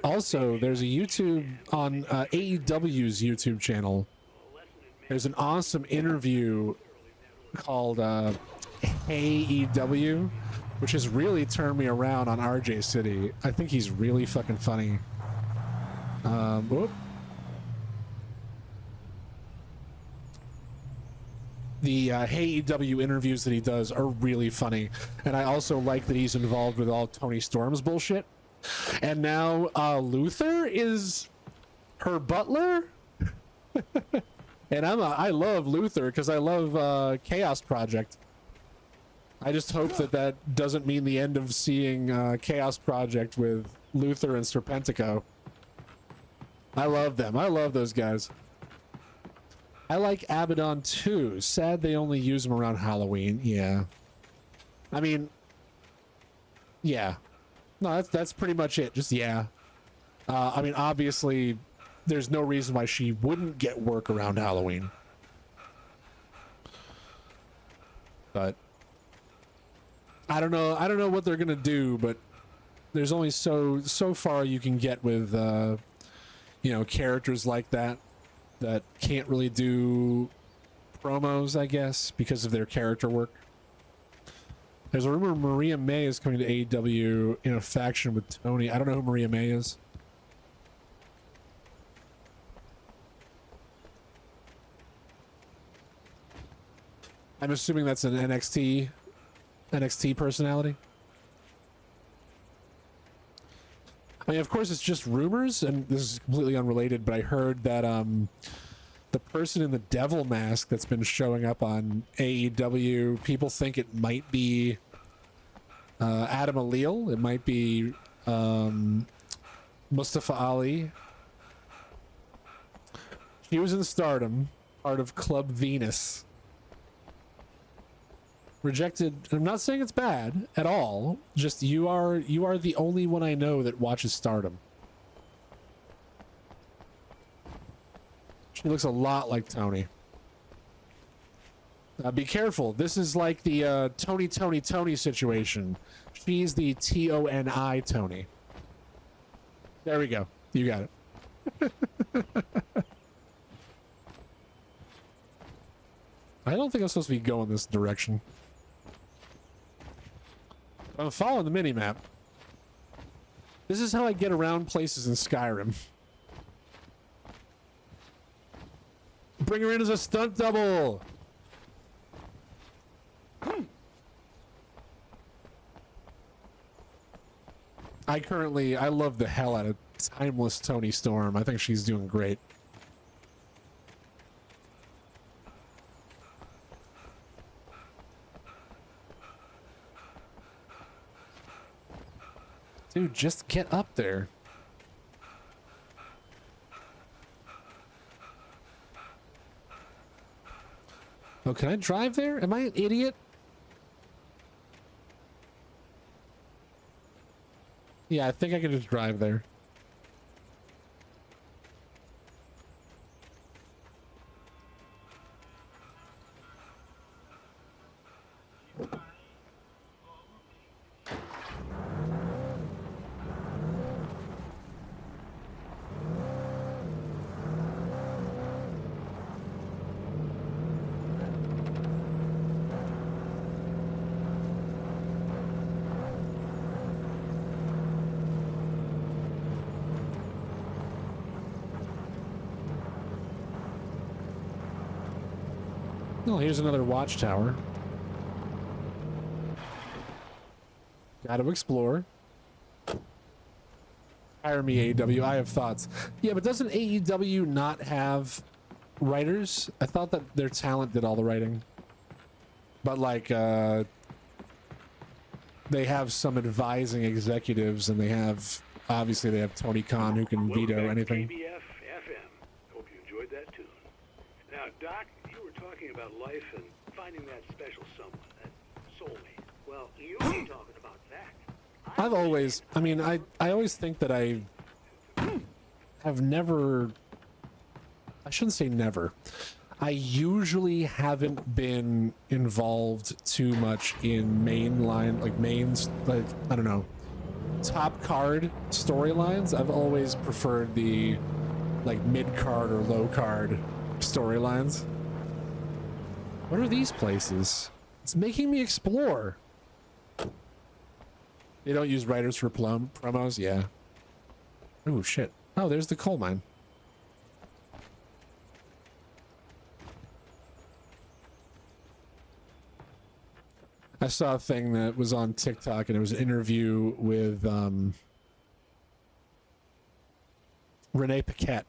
Also, there's a YouTube on AEW's YouTube channel. There's an awesome interview called Hey EW, which has really turned me around on RJ City. I think he's really fucking funny. Whoop. The Hey EW interviews that he does are really funny, and I also like that he's involved with all Tony Storm's bullshit. And now Luther is her butler. And I love Luther because I love Chaos Project. I just hope that doesn't mean the end of seeing Chaos Project with Luther and Serpentico. I love them. I love those guys. I like Abaddon too. Sad they only use them around Halloween. Yeah. I mean, yeah. No, that's pretty much it. Just yeah. I mean, obviously, there's no reason why she wouldn't get work around Halloween. But I don't know. I don't know what they're gonna do, but there's only so far you can get with you know, characters like that can't really do promos, I guess, because of their character work. There's a rumor Maria May is coming to AEW in a faction with Tony. I don't know who Maria May is. I'm assuming that's an NXT personality. I mean, of course, it's just rumors, and this is completely unrelated, but I heard that the person in the devil mask that's been showing up on AEW, people think it might be Adam Alil. It might be Mustafa Ali. He was in Stardom, part of Club Venus. Rejected. I'm not saying it's bad at all. Just you are the only one I know that watches Stardom. She looks a lot like Tony. Be careful. This is like the Tony situation. She's the Toni Tony. There we go. You got it. I don't think I'm supposed to be going this direction. I'm following the mini-map. This is how I get around places in Skyrim. Bring her in as a stunt double! I love the hell out of Timeless Toni Storm. I think she's doing great. Dude, just get up there. Oh, can I drive there? Am I an idiot? Yeah, I think I can just drive there. Oh, here's another watchtower. Got to explore. Hire me, AEW. I have thoughts. Yeah, but doesn't AEW not have writers? I thought that their talent did all the writing. But like, they have some advising executives, and they have, obviously they have Tony Khan who can veto anything. KBF-FM. Hope you enjoyed that tune. Now, Doc, you were talking about life and finding that special someone, that soulmate. Well, you were talking about that. I've always, I mean, I always think that I have never, I shouldn't say never. I usually haven't been involved too much in mainline, like mains, like, I don't know, top card storylines, I've always preferred the like mid card or low card storylines. What are these places? It's making me explore. They don't use writers for promos? Yeah. Oh, shit. Oh, there's the coal mine. I saw a thing that was on TikTok, and it was an interview with Renee Paquette.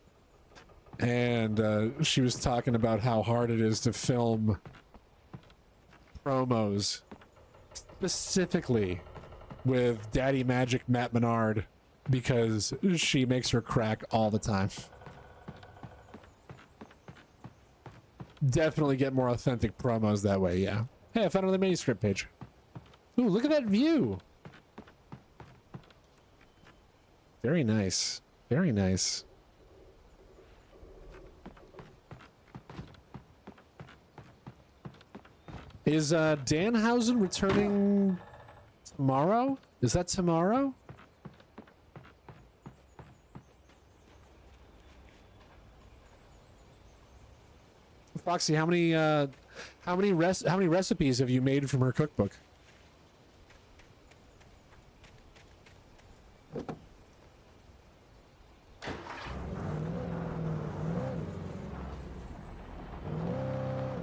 And she was talking about how hard it is to film promos, specifically with Daddy Magic Matt Menard, because she makes her crack all the time. Definitely get more authentic promos that way, yeah. Hey, I found another manuscript page. Ooh, look at that view. Very nice. Very nice. Is Danhausen returning tomorrow? Is that tomorrow? Foxy, how many recipes have you made from her cookbook?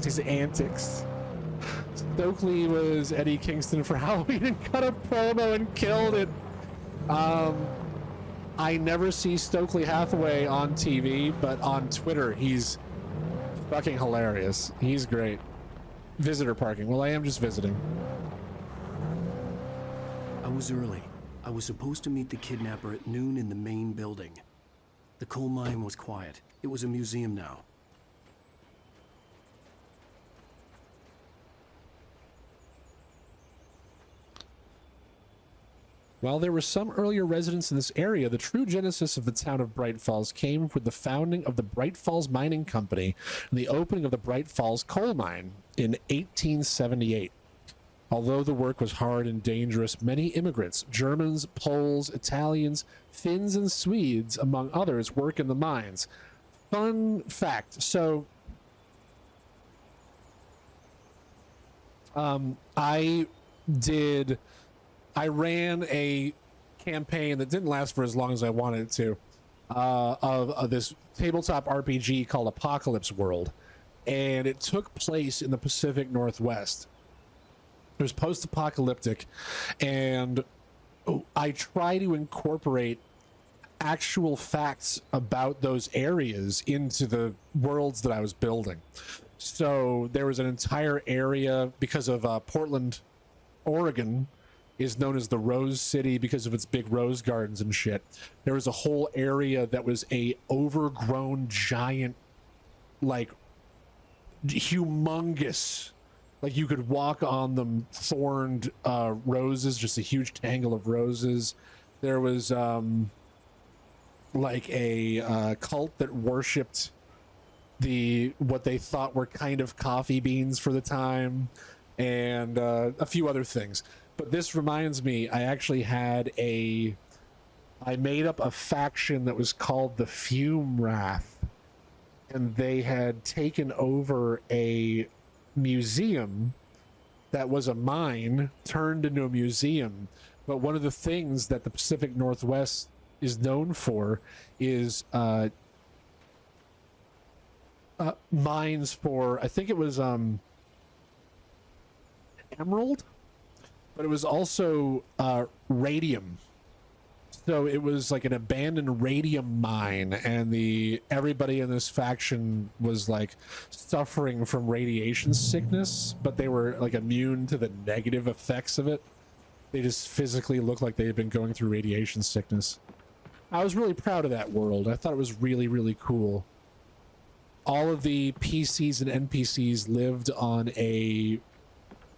These antics. Stokely was Eddie Kingston for Halloween and cut a promo and killed it. I never see Stokely Hathaway on TV, but on Twitter he's fucking hilarious. He's great. Visitor parking. Well, I am just visiting. I was early. I was supposed to meet the kidnapper at noon in the main building. The coal mine was quiet. It was a museum now. While there were some earlier residents in this area, the true genesis of the town of Bright Falls came with the founding of the Bright Falls Mining Company and the opening of the Bright Falls coal mine in 1878. Although the work was hard and dangerous, many immigrants, Germans, Poles, Italians, Finns, and Swedes, among others, work in the mines. Fun fact. So, I ran a campaign that didn't last for as long as I wanted it to, of this tabletop RPG called Apocalypse World, and it took place in the Pacific Northwest. It was post-apocalyptic, and I try to incorporate actual facts about those areas into the worlds that I was building. So there was an entire area, because of Portland, Oregon, is known as the Rose City because of its big rose gardens and shit. There was a whole area that was a overgrown giant, like humongous, like you could walk on them, thorned roses, just a huge tangle of roses. There was like a cult that worshipped what they thought were kind of coffee beans for the time, and a few other things. But this reminds me, I actually I made up a faction that was called the Fume Wrath, and they had taken over a museum that was a mine turned into a museum. But one of the things that the Pacific Northwest is known for is mines for, I think it was emerald, but it was also radium. So it was like an abandoned radium mine, and everybody in this faction was like suffering from radiation sickness, but they were like immune to the negative effects of it. They just physically looked like they had been going through radiation sickness. I was really proud of that world. I thought it was really, really cool. All of the PCs and NPCs lived on a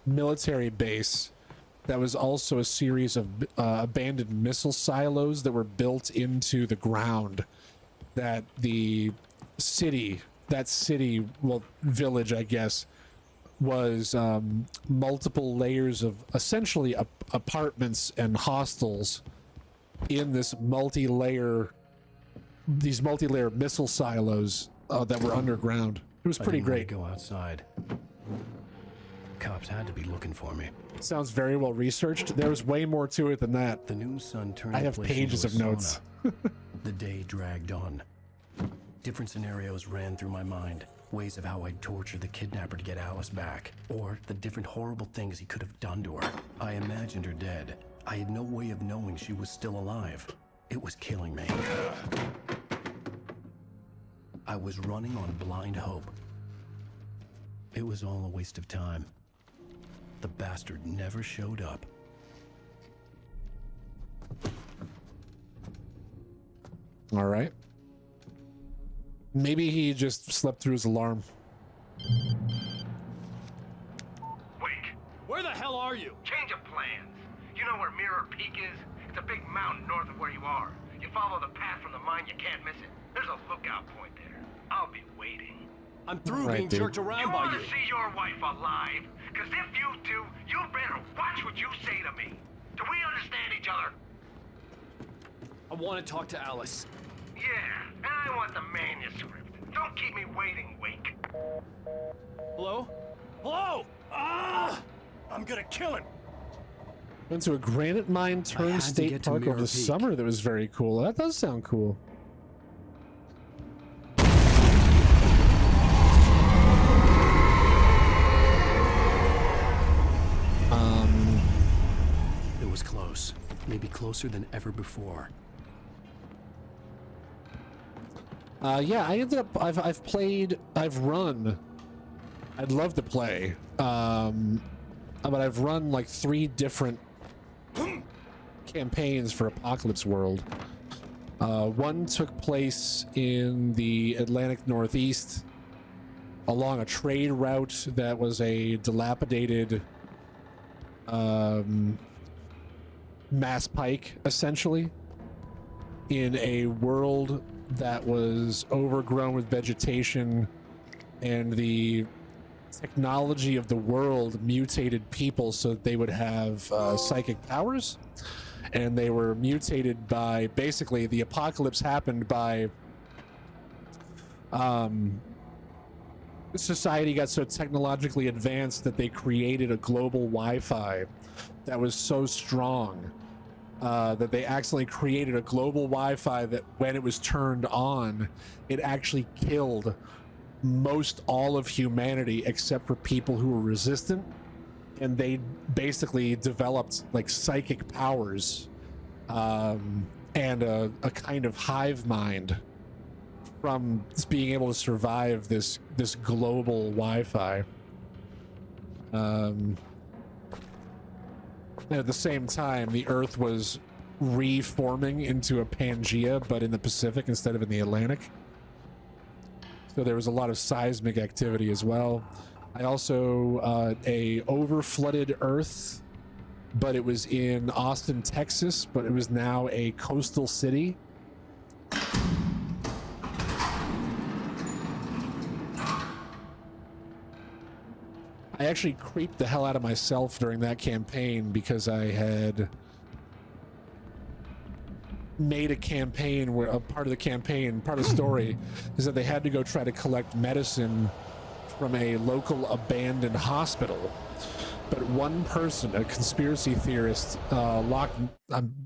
military base that was also a series of abandoned missile silos that were built into the ground, that village, I guess, was multiple layers of essentially apartments and hostels in this these multi-layer missile silos that were underground. It was pretty I didn't want great. to go outside. Cops had to be looking for me. Sounds very well researched. There was way more to it than that. The noon sun turned I the have place pages into a of notes. sauna. The day dragged on. Different scenarios ran through my mind. Ways of how I'd torture the kidnapper to get Alice back. Or the different horrible things he could have done to her. I imagined her dead. I had no way of knowing she was still alive. It was killing me. I was running on blind hope. It was all a waste of time. The bastard never showed up. All right. Maybe he just slept through his alarm. Wake, Where the hell are you? change of plans. You know where Mirror Peak is? It's a big mountain north of where you are. You follow the path from the mine, you can't miss it. There's a lookout point there. I'll be waiting. I'm through Right, being dude. jerked You around by want you. to see your wife alive? Because if you do, you better watch what you say to me. Do we understand each other? I want to talk to Alice. Yeah, and I want the manuscript. Don't keep me waiting, Wake. Hello? Hello? Ah! I'm gonna kill him. Went to a granite mine had turned to state get to park over Mirror the Peak. summer. That was very cool. That does sound cool. It was close. Maybe closer than ever before. Yeah, I ended up. I've run. I'd love to play, but I've run like 3 different campaigns for Apocalypse World. One took place in the Atlantic Northeast along a trade route that was a dilapidated mass pike, essentially, in a world that was overgrown with vegetation, and the technology of the world mutated people so that they would have psychic powers. And they were mutated by, basically, the apocalypse happened by society got so technologically advanced that they created a global Wi-Fi that was so strong that they accidentally created a global Wi-Fi that when it was turned on, it actually killed most all of humanity except for people who were resistant. And they basically developed like psychic powers and a kind of hive mind from just being able to survive this global Wi-Fi. And at the same time, the Earth was reforming into a Pangea, but in the Pacific instead of in the Atlantic. So there was a lot of seismic activity as well. I also a overflooded Earth, but it was in Austin, Texas, but it was now a coastal city. I actually creeped the hell out of myself during that campaign because I had made a campaign where part of the story is that they had to go try to collect medicine from a local abandoned hospital. But one person, a conspiracy theorist, I'm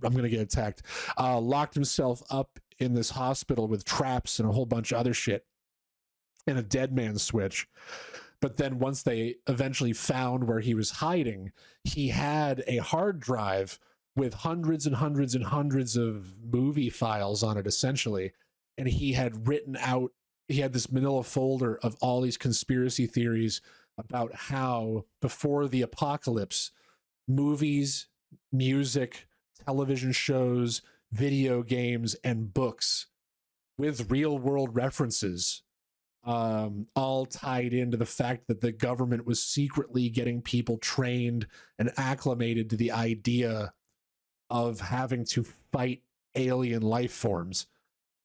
gonna get attacked, locked himself up in this hospital with traps and a whole bunch of other shit and a dead man switch. But then once they eventually found where he was hiding, he had a hard drive with hundreds and hundreds and hundreds of movie files on it, essentially. And he had this manila folder of all these conspiracy theories about how before the apocalypse, movies, music, television shows, video games, and books with real world references all tied into the fact that the government was secretly getting people trained and acclimated to the idea of having to fight alien life forms.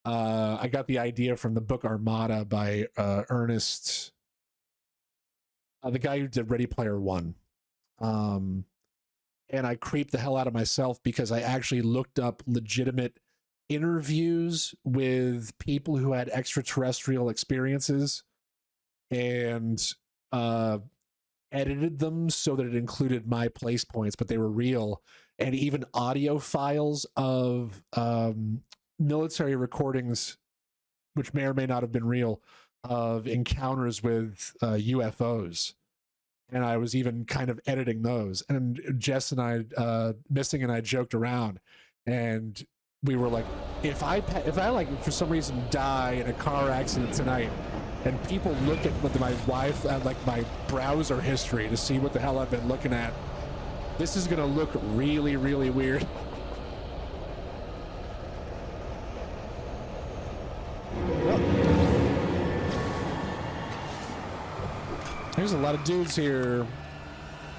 I got the idea from the book Armada by Ernest, the guy who did Ready Player One. and I creeped the hell out of myself because I actually looked up legitimate interviews with people who had extraterrestrial experiences and edited them so that it included my place points, but they were real, and even audio files of military recordings, which may or may not have been real, of encounters with UFOs. And I was even kind of editing those. And Jess and I, Missing and I, joked around, and we were like, if I like for some reason die in a car accident tonight, and people look at my wife, like my browser history to see what the hell I've been looking at, this is gonna look really, really weird. There's a lot of dudes here.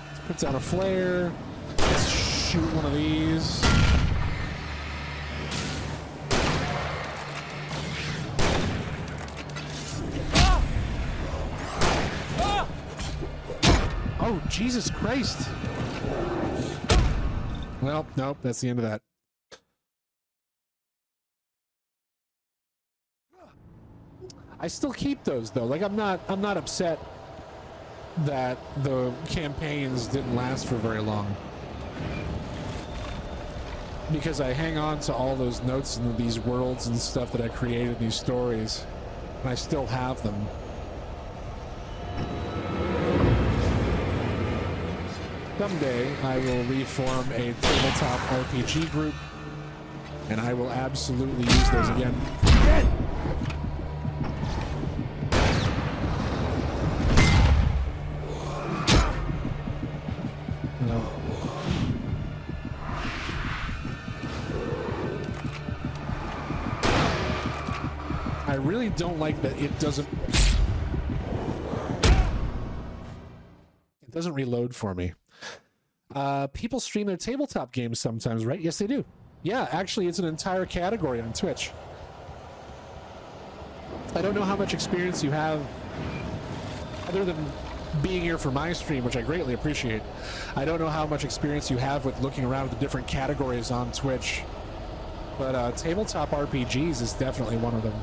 Let's put down a flare. Let's shoot one of these. Oh, Jesus Christ. Well, nope, that's the end of that. I still keep those though. Like I'm not upset that the campaigns didn't last for very long, because I hang on to all those notes and these worlds and stuff that I created, these stories, and I still have them. Someday I will reform a tabletop RPG group, and I will absolutely use those again. No. I really don't like that it doesn't reload for me. People stream their tabletop games sometimes, right? Yes, they do. Yeah, actually, it's an entire category on Twitch. I don't know how much experience you have, other than being here for my stream, which I greatly appreciate. I don't know how much experience you have with looking around at the different categories on Twitch, but tabletop RPGs is definitely one of them.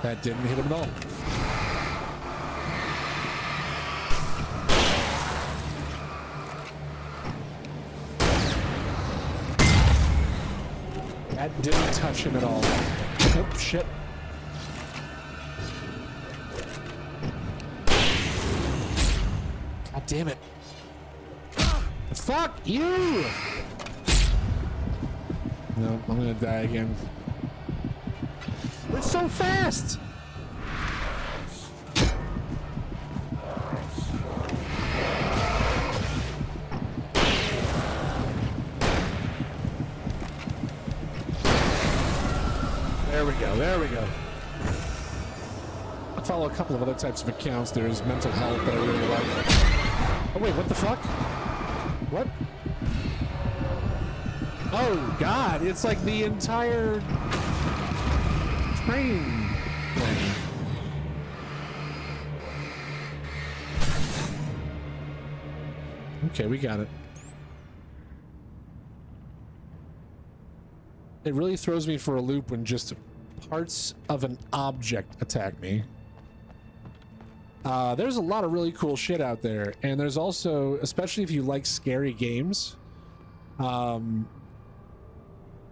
That didn't hit him at all. That didn't touch him at all. Oh, shit. God damn it. Fuck you! No, I'm gonna die again. It's so fast! There we go, there we go. I follow a couple of other types of accounts. There's mental health that I really like. Oh wait, what the fuck? What? Oh god, it's like the entire train thing. Okay, we got it. It really throws me for a loop when just parts of an object attack me. There's a lot of really cool shit out there, and there's also, especially if you like scary games,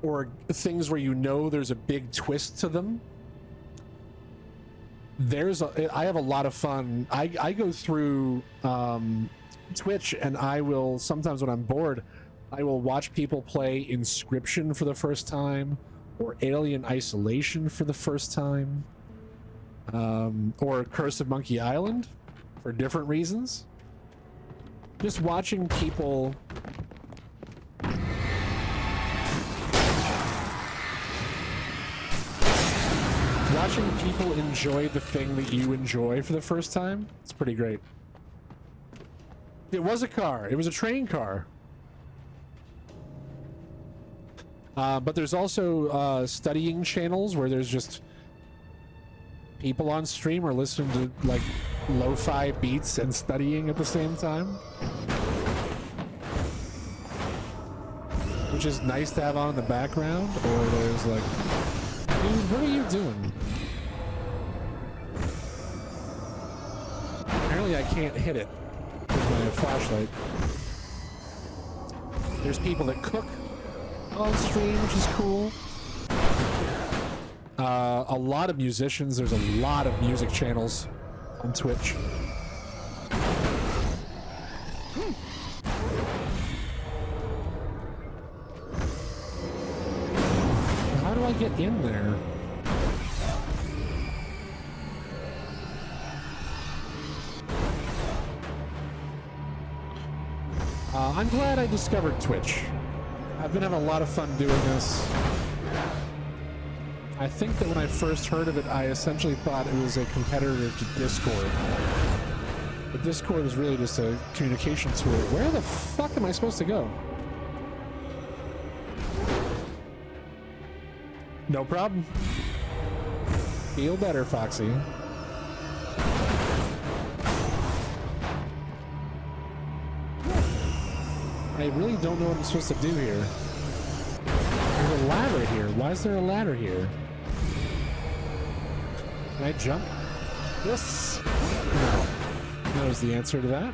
or things where you know there's a big twist to them. I have a lot of fun. I go through Twitch, and I will sometimes, when I'm bored, I will watch people play Inscription for the first time, or Alien Isolation for the first time, or Curse of Monkey Island for different reasons. Just watching people enjoy the thing that you enjoy for the first time, it's pretty great. It was a car. It was a train car. But there's also studying channels where there's just people on stream are listening to like lo-fi beats and studying at the same time, which is nice to have on in the background. Or there's like, dude, what are you doing? Apparently I can't hit it with my flashlight. There's people that cook on stream, which is cool. A lot of musicians. There's a lot of music channels on Twitch. How do I get in there? I'm glad I discovered Twitch. I've been having a lot of fun doing this. I think that when I first heard of it, I essentially thought it was a competitor to Discord. But Discord is really just a communication tool. Where the fuck am I supposed to go? No problem. Feel better, Foxy. I really don't know what I'm supposed to do here. There's a ladder here. Why is there a ladder here? Can I jump? This? No. Knows the answer to that.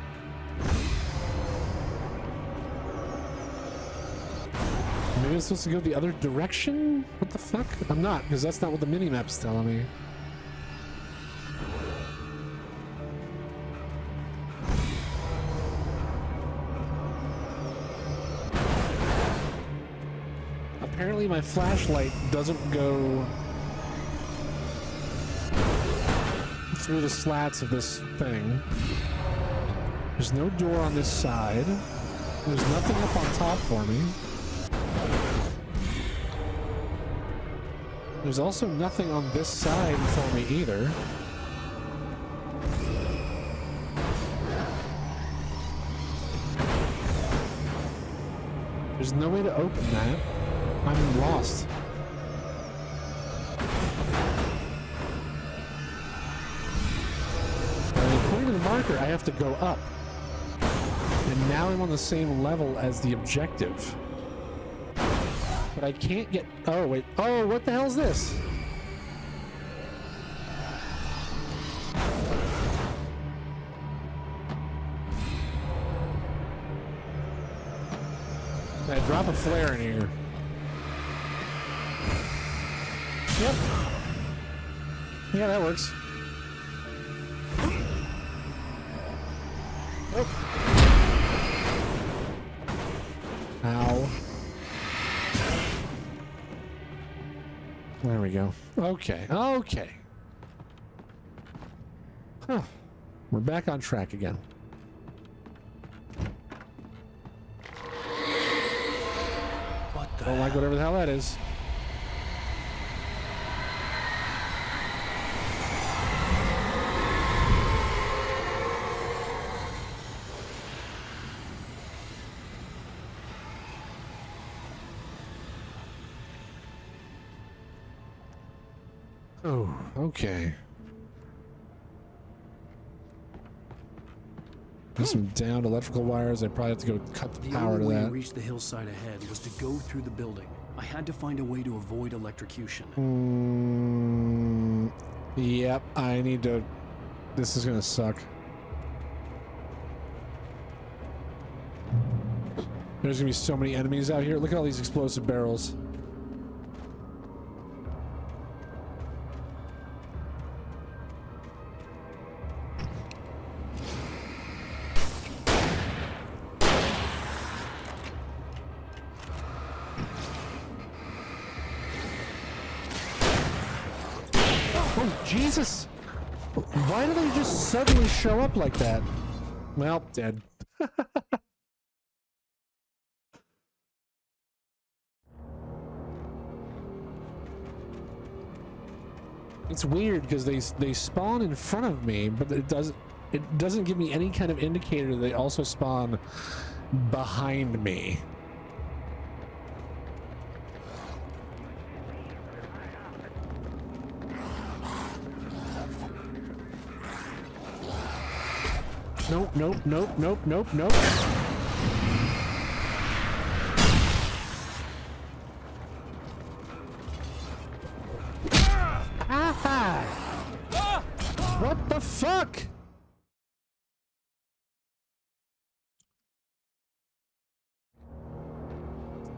Maybe I'm supposed to go the other direction? What the fuck? I'm not, because that's not what the minimap's telling me. Apparently my flashlight doesn't go through the slats of this thing. There's no door on this side. There's nothing up on top for me. There's also nothing on this side for me either. There's no way to open that. I'm lost. According to the marker, I have to go up. And now I'm on the same level as the objective. But I can't get... Oh, wait. Oh, what the hell is this? Can I drop a flare in here? Yep. Yeah, that works. Oh. Ow. There we go. Okay. Okay. Huh. We're back on track again. What the Don't like whatever the hell that is. Oh, okay. There's some downed electrical wires. I probably have to go cut the The power only to way to that. reach the hillside ahead was to go through the building. I had to find a way to avoid electrocution. Yep, I need to... This is gonna suck. There's gonna be so many enemies out here. Look at all these explosive barrels. Oh, Jesus! Why do they just suddenly show up like that? Well, dead. It's weird because they spawn in front of me, but it doesn't give me any kind of indicator that they also spawn behind me. Nope, nope, nope, nope, nope, nope. Ah! What the fuck?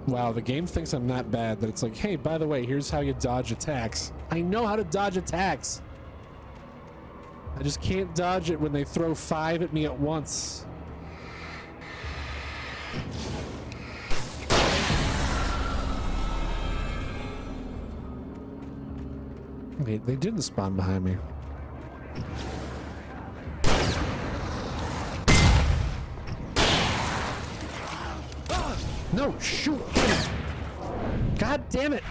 Wow, the game thinks I'm not bad, that it's like, hey, by the way, here's how you dodge attacks. I know how to dodge attacks. I just can't dodge it when they throw 5 at me at once. Wait, they didn't spawn behind me. No, shoot! God damn it!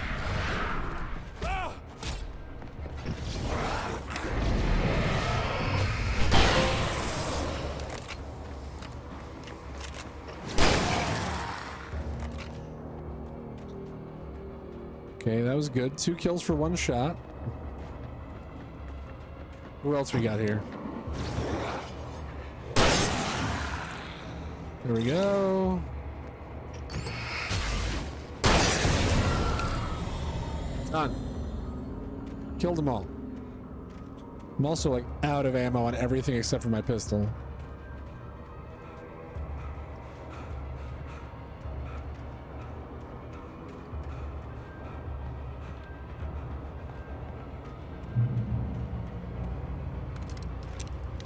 Okay, that was good. 2 kills for 1 shot. Who else we got here? There we go. Done. Killed them all. I'm also like out of ammo on everything except for my pistol.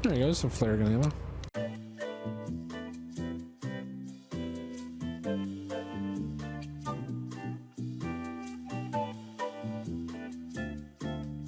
There you go, some flare gun ammo.